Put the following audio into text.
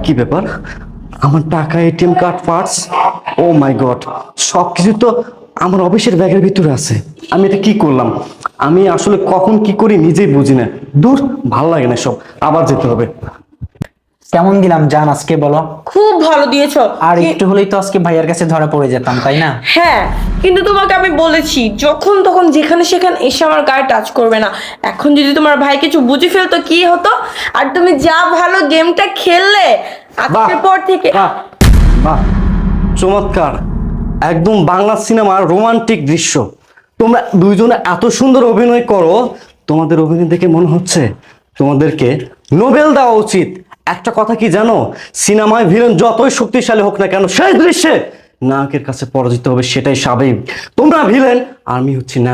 কি ব্যাপার, আমার টাকা, এটিএম কার্ড, পার্স, ও মাই গড, সবকিছু তো আমার অফিসের ব্যাগের ভিতরে আছে। আমি এটা কি করলাম? আমি আসলে কখন কি করি নিজেই বুঝি না। দূর, ভাল লাগে না সব, আবার যেতে হবে। কেমন দিলাম জান আজকে বলো? খুব ভালো দিয়েছো। আর একটু হলেই তো আজকে ভাইয়ার কাছে ধরা পড়ে যেতাম, তাই না? হ্যাঁ, কিন্তু তোমাকে আমি বলেছি যখন তখন যেখানে সেখানে এসে আমার গায়ে টাচ করবে না। এখন যদি তোমার ভাই কিছু বুঝে ফেলতো কি হতো? আর তুমি যা ভালো গেমটা খেললে আজকের পর থেকে। বাহ বাহ, চমৎকার, একদম বাংলা সিনেমার রোমান্টিক দৃশ্য। তোমরা দুইজনে এত সুন্দর অভিনয় করো, তোমাদের অভিনয় দেখে মনে হচ্ছে তোমাদেরকে নোবেল দেওয়া উচিত। একটা কথা কি জানো, সিনেমায় ভিলেন যতই শক্তিশালী হোক না কেন, শেষ দৃশ্যে নায়কের কাছে পরাজিত হবে, সেটাই স্বাভাবিক। তোমরা ভিলেন, আমি হচ্ছি না।